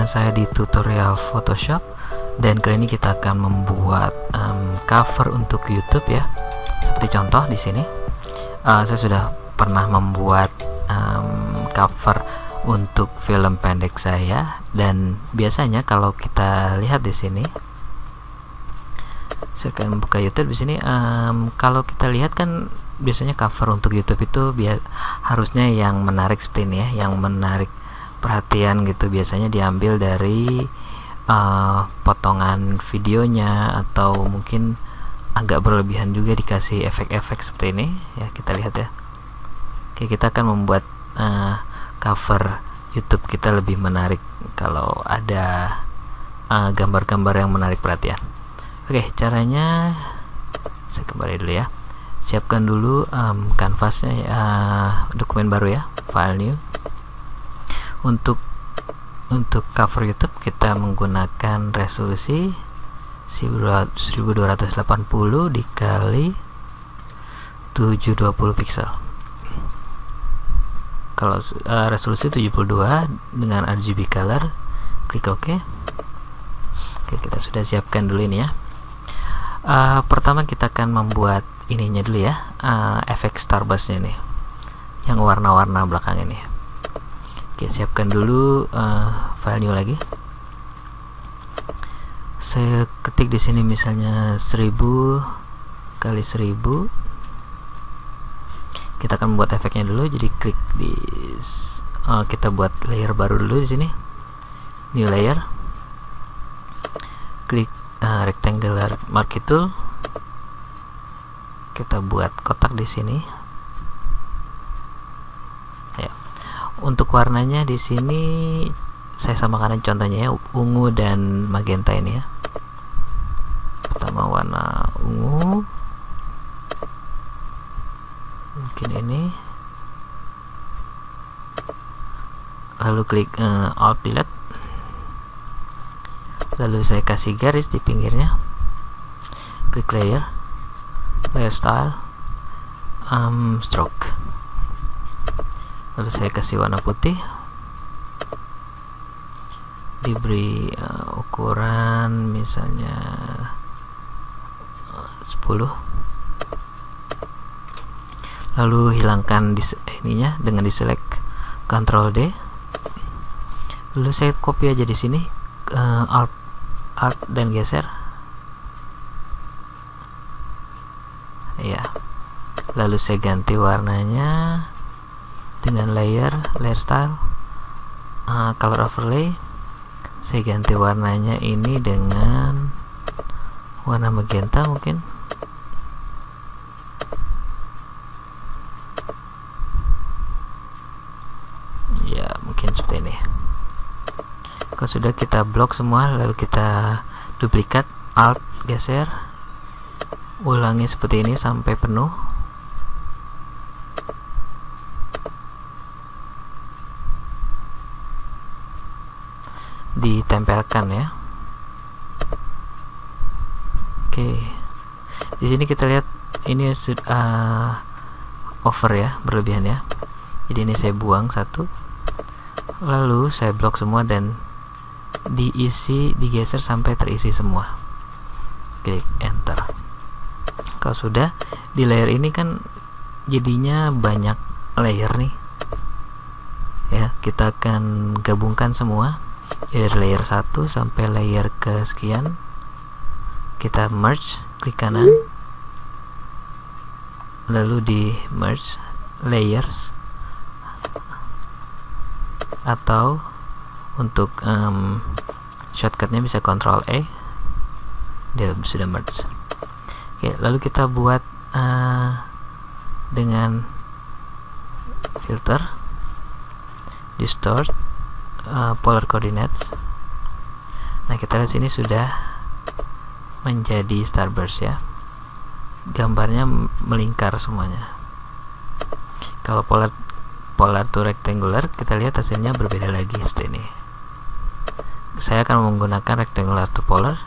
dengan saya di tutorial Photoshop, dan kali ini kita akan membuat cover untuk YouTube ya. Seperti contoh di sini, saya sudah pernah membuat cover untuk film pendek saya, dan biasanya kalau kita lihat di sini, saya akan buka YouTube di sini. Kalau kita lihat kan biasanya cover untuk YouTube itu harusnya yang menarik seperti ini ya, yang menarik perhatian gitu. Biasanya diambil dari potongan videonya, atau mungkin agak berlebihan juga dikasih efek-efek seperti ini ya. Kita lihat ya. Oke, kita akan membuat cover YouTube kita lebih menarik kalau ada gambar-gambar yang menarik perhatian. Oke, caranya saya kembali dulu ya. Siapkan dulu kanvasnya, dokumen baru ya, file new. Untuk cover YouTube kita menggunakan resolusi 1280 dikali 720 pixel. Kalau resolusi 72 dengan RGB color, klik OK. Oke, kita sudah siapkan dulu ini ya. Pertama kita akan membuat ininya dulu ya, efek starburstnya nih, yang warna-warna belakang ini. Oke, siapkan dulu file new lagi. Saya ketik di sini misalnya 1000 kali 1000. Kita akan membuat efeknya dulu, jadi klik di kita buat layer baru dulu di sini, new layer, klik rectangular marquee tool, kita buat kotak di sini. Untuk warnanya di sini saya samakan contohnya ya, ungu dan magenta ini ya. Pertama warna ungu, mungkin ini, lalu klik Alt Delete, lalu saya kasih garis di pinggirnya, klik layer, layer style, stroke, lalu saya kasih warna putih, diberi ukuran misalnya 10, lalu hilangkan ininya dengan diselect Ctrl D, lalu saya copy aja di sini, alt dan geser ya, lalu saya ganti warnanya dengan layer style, color overlay, saya ganti warnanya ini dengan warna magenta mungkin ya, mungkin seperti ini. Kalau sudah kita blok semua, lalu kita duplikat, alt geser, ulangi seperti ini sampai penuh. Ditempelkan ya. Oke, di sini kita lihat ini sudah over ya, berlebihan ya. Jadi ini saya buang satu, lalu saya blok semua dan diisi, digeser sampai terisi semua. Klik enter. Kalau sudah di layer ini kan jadinya banyak layer nih ya, kita akan gabungkan semua dari layer 1 sampai layer ke sekian. Kita merge, klik kanan, lalu di merge layers, atau untuk shortcutnya bisa Ctrl E, dia sudah merge. Oke, lalu kita buat dengan filter, distort, polar coordinates. Nah, kita lihat sini sudah menjadi starburst ya, gambarnya melingkar semuanya. Kalau polar to rectangular, kita lihat hasilnya berbeda lagi seperti ini. Saya akan menggunakan rectangular to polar.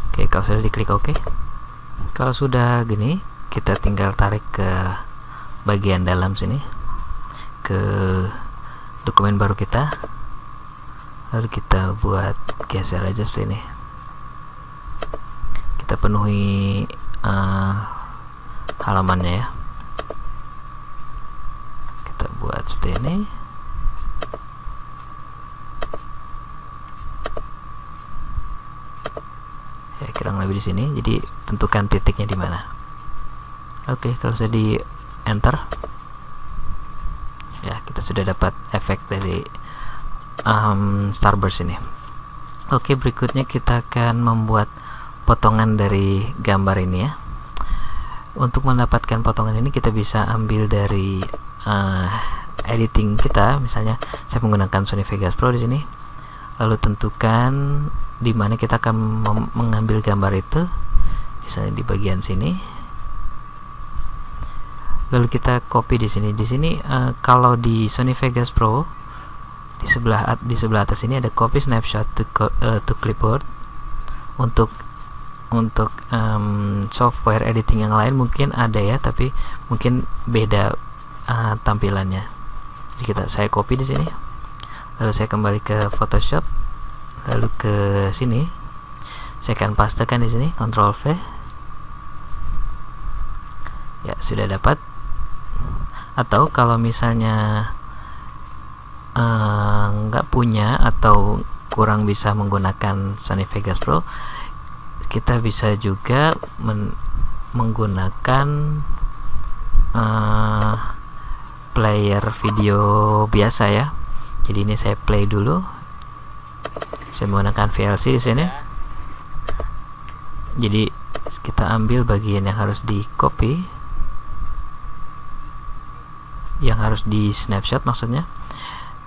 Oke, kalau sudah diklik OK. Kalau sudah gini, kita tinggal tarik ke bagian dalam sini, ke dokumen baru kita, lalu kita buat geser aja seperti ini. Kita penuhi halamannya ya. Kita buat seperti ini. Ya, kurang lebih di sini. Jadi tentukan titiknya di mana. Oke, kalau sudah di enter, ya kita sudah dapat efek dari starburst ini. Oke, berikutnya kita akan membuat potongan dari gambar ini ya. Untuk mendapatkan potongan ini kita bisa ambil dari editing kita. Misalnya saya menggunakan Sony Vegas Pro di sini. Lalu tentukan di mana kita akan mengambil gambar itu. Misalnya di bagian sini. Lalu kita copy di sini. Di sini kalau di Sony Vegas Pro di sebelah atas ini ada copy snapshot to clipboard. Untuk software editing yang lain mungkin ada ya, tapi mungkin beda tampilannya. Jadi saya copy di sini, lalu saya kembali ke Photoshop, lalu ke sini saya akan pastekan di sini, Ctrl V. Ya, sudah dapat. Atau kalau misalnya nggak punya atau kurang bisa menggunakan Sony Vegas Pro, kita bisa juga menggunakan player video biasa ya. Jadi ini saya play dulu. Saya menggunakan VLC di sini. Jadi kita ambil bagian yang harus di copy, yang harus di snapshot maksudnya.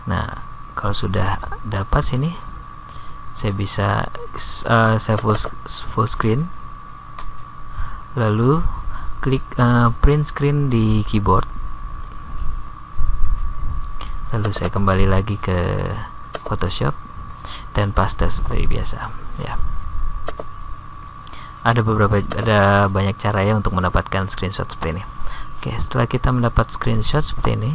Nah, kalau sudah dapat sini, saya bisa saya full screen, lalu klik print screen di keyboard, lalu saya kembali lagi ke Photoshop dan paste seperti biasa ya. Ada banyak cara ya untuk mendapatkan screenshot seperti ini. Oke, setelah kita mendapat screenshot seperti ini,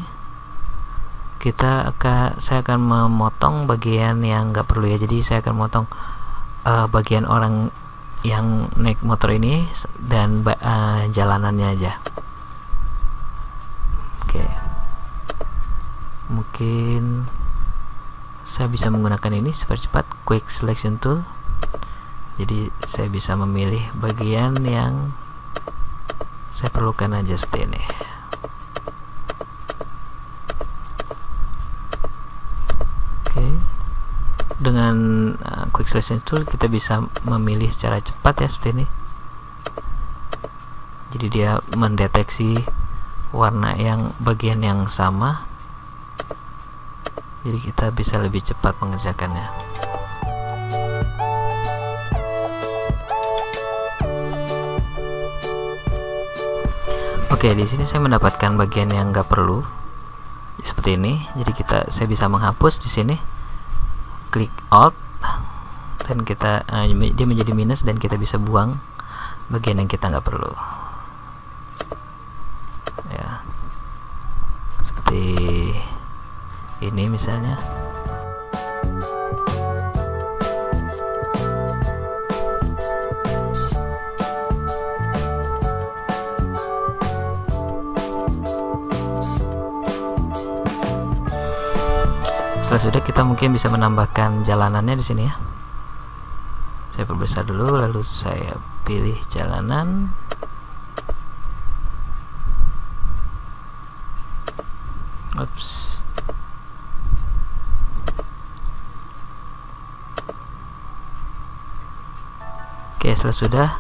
saya akan memotong bagian yang nggak perlu ya. Jadi saya akan memotong bagian orang yang naik motor ini dan jalanannya aja. Oke, mungkin saya bisa menggunakan ini super cepat, quick selection tool. Jadi saya bisa memilih bagian yang saya perlukan aja seperti ini. Dengan quick selection tool kita bisa memilih secara cepat ya seperti ini. Jadi dia mendeteksi warna yang bagian yang sama, jadi kita bisa lebih cepat mengerjakannya. Oke, di sini saya mendapatkan bagian yang nggak perlu seperti ini. Jadi saya bisa menghapus di sini. Klik Alt dan dia menjadi minus dan kita bisa buang bagian yang kita nggak perlu ya, seperti ini misalnya. Setelah sudah, kita mungkin bisa menambahkan jalanannya di sini ya. Saya perbesar dulu, lalu saya pilih jalanan. Oops. Oke, setelah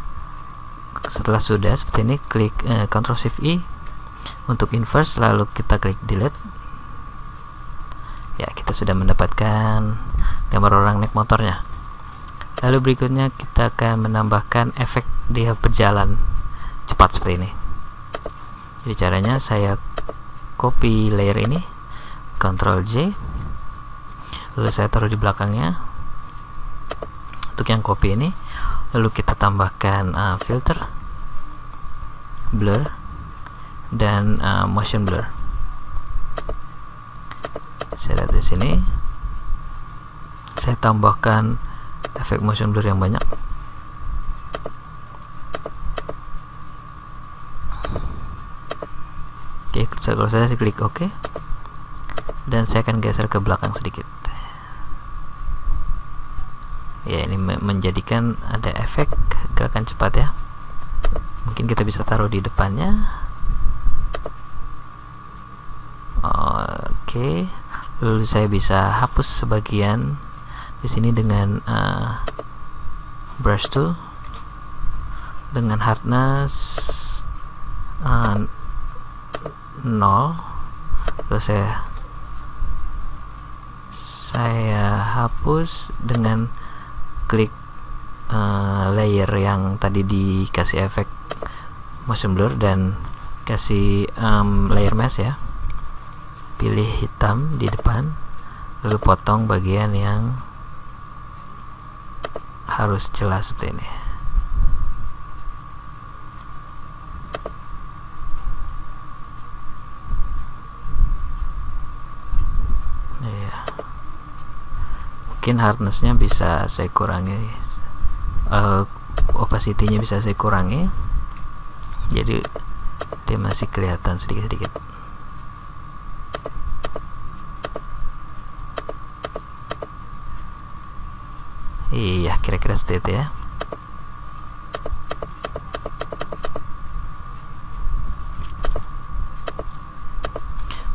sudah seperti ini, klik Ctrl Shift I untuk inverse, lalu kita klik delete. Ya, kita sudah mendapatkan gambar orang naik motornya. Lalu berikutnya kita akan menambahkan efek dia berjalan cepat seperti ini. Jadi caranya saya copy layer ini, Ctrl J, lalu saya taruh di belakangnya untuk yang copy ini. Lalu kita tambahkan filter, blur, dan motion blur. Saya lihat di sini, saya tambahkan efek motion blur yang banyak. Oke, kalau saya klik OK, dan saya akan geser ke belakang sedikit. Ya, ini menjadikan ada efek gerakan cepat ya. Mungkin kita bisa taruh di depannya. Oke, lalu saya bisa hapus sebagian di sini dengan brush tool dengan hardness 0. Lalu saya hapus dengan klik layer yang tadi dikasih efek motion blur dan kasih layer mask ya. Pilih hitam di depan, lalu potong bagian yang harus jelas seperti ini. Ya. Mungkin hardnessnya bisa saya kurangi, opacity-nya bisa saya kurangi, jadi dia masih kelihatan sedikit-sedikit. Iya, kira-kira seperti itu ya.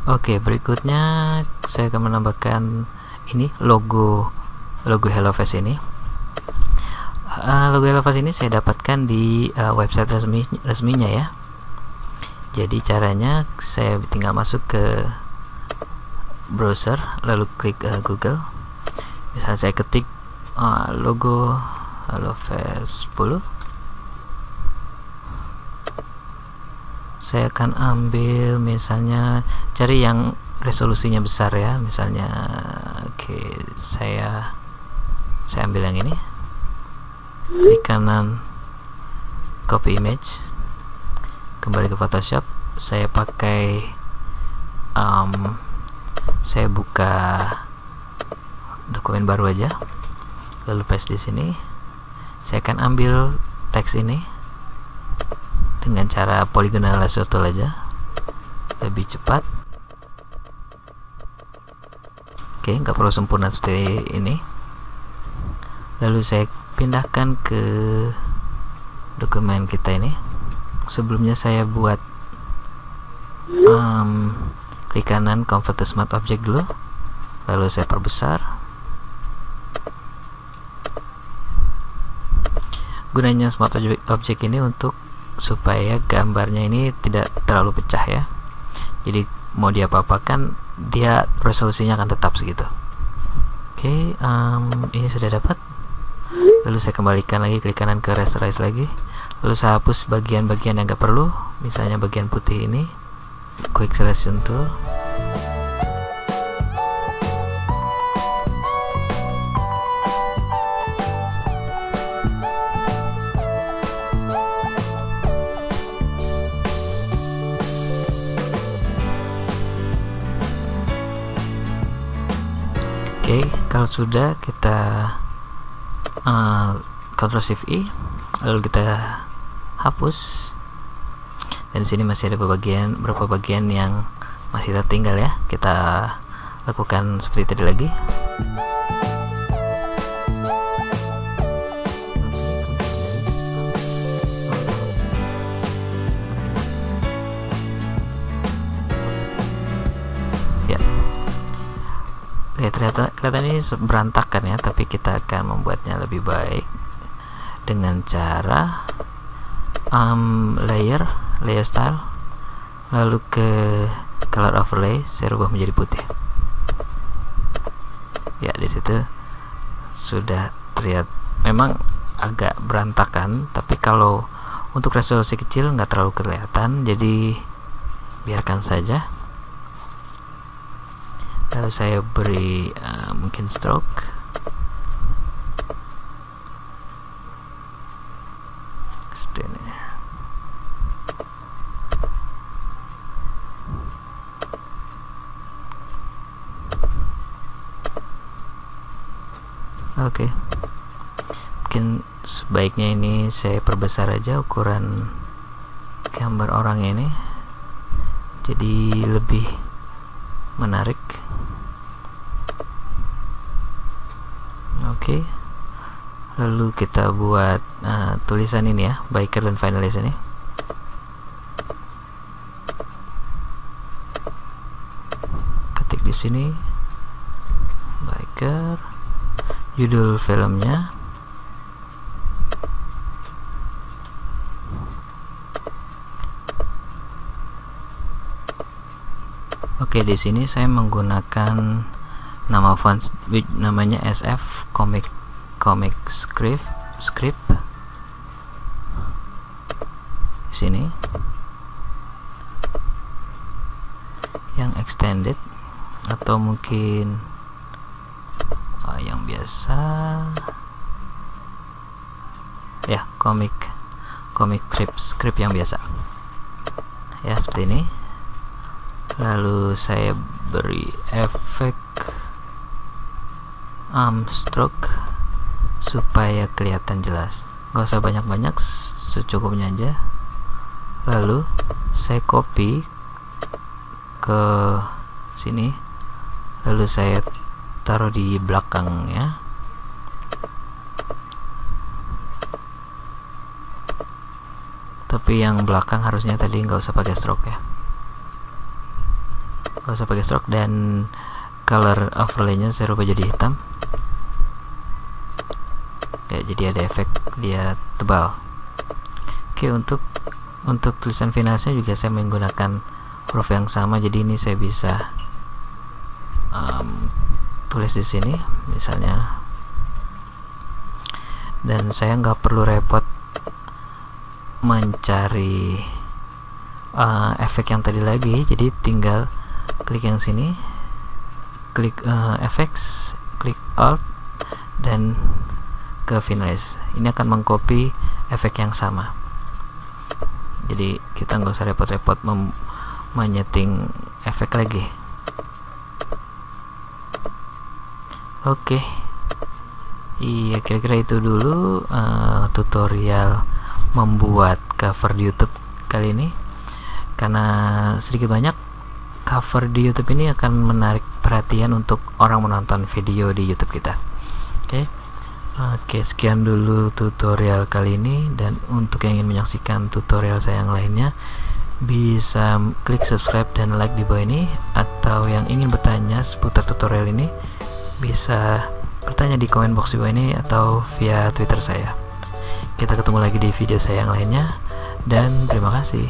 Oke, berikutnya saya akan menambahkan ini logo HelloFresh ini. Logo HelloFresh ini saya dapatkan di website resminya ya. Jadi caranya saya tinggal masuk ke browser, lalu klik Google. Misalnya saya ketik logo HelloFresh 10. Saya akan ambil, misalnya cari yang resolusinya besar ya, misalnya oke, saya ambil yang ini, klik kanan, copy image, kembali ke Photoshop. Saya pakai saya buka dokumen baru aja, lalu paste di sini. Saya akan ambil teks ini dengan cara polygonal lasso tool aja, lebih cepat. Oke, nggak perlu sempurna seperti ini. Lalu saya pindahkan ke dokumen kita ini. Sebelumnya saya buat klik kanan, convert to smart object dulu, lalu saya perbesar. Gunanya smart object ini untuk supaya gambarnya ini tidak terlalu pecah ya. Jadi mau diapa-apakan, dia resolusinya akan tetap segitu. Oke, ini sudah dapat. Lalu saya kembalikan lagi, klik kanan ke rasterize lagi, lalu saya hapus bagian-bagian yang nggak perlu, misalnya bagian putih ini, quick selection tool. Oke, kalau sudah, kita Ctrl Shift I, lalu kita hapus. Dan di sini masih ada beberapa bagian yang masih tertinggal ya. Kita lakukan seperti tadi lagi. Ya, kelihatan ini berantakan ya, tapi kita akan membuatnya lebih baik dengan cara layer style, lalu ke color overlay, saya rubah menjadi putih. Ya, di situ sudah terlihat memang agak berantakan, tapi kalau untuk resolusi kecil nggak terlalu kelihatan, jadi biarkan saja. Lalu saya beri mungkin stroke seperti ini. Oke. Mungkin sebaiknya ini saya perbesar aja ukuran gambar orang ini, jadi lebih menarik. Oke. Lalu kita buat tulisan ini ya, biker dan finalis ini. Ketik di sini biker, judul filmnya, oke. Di sini saya menggunakan nama font namanya SF Comic Script di sini, yang extended atau mungkin yang biasa ya, comic script yang biasa ya, seperti ini. Lalu saya beri efek stroke supaya kelihatan jelas, nggak usah banyak-banyak, secukupnya aja. Lalu saya copy ke sini, lalu saya taruh di belakangnya. Tapi yang belakang harusnya tadi nggak usah pakai stroke ya, nggak usah pakai stroke. Dan color overlay-nya saya rubah jadi hitam ya, jadi ada efek dia tebal. Oke, untuk tulisan finalnya juga saya menggunakan huruf yang sama, jadi ini saya bisa tulis di sini misalnya, dan saya nggak perlu repot mencari efek yang tadi lagi, jadi tinggal klik yang sini, klik effects, klik alt, dan ke finalis. Ini akan mengcopy efek yang sama, jadi kita nggak usah repot-repot menyeting efek lagi. Oke. Iya, kira-kira itu dulu tutorial membuat cover di YouTube kali ini. Karena sedikit banyak cover di YouTube ini akan menarik perhatian untuk orang menonton video di YouTube kita. Oke, sekian dulu tutorial kali ini, dan untuk yang ingin menyaksikan tutorial saya yang lainnya bisa klik subscribe dan like di bawah ini, atau yang ingin bertanya seputar tutorial ini bisa bertanya di komen box di bawah ini atau via Twitter saya. Kita ketemu lagi di video saya yang lainnya, dan terima kasih.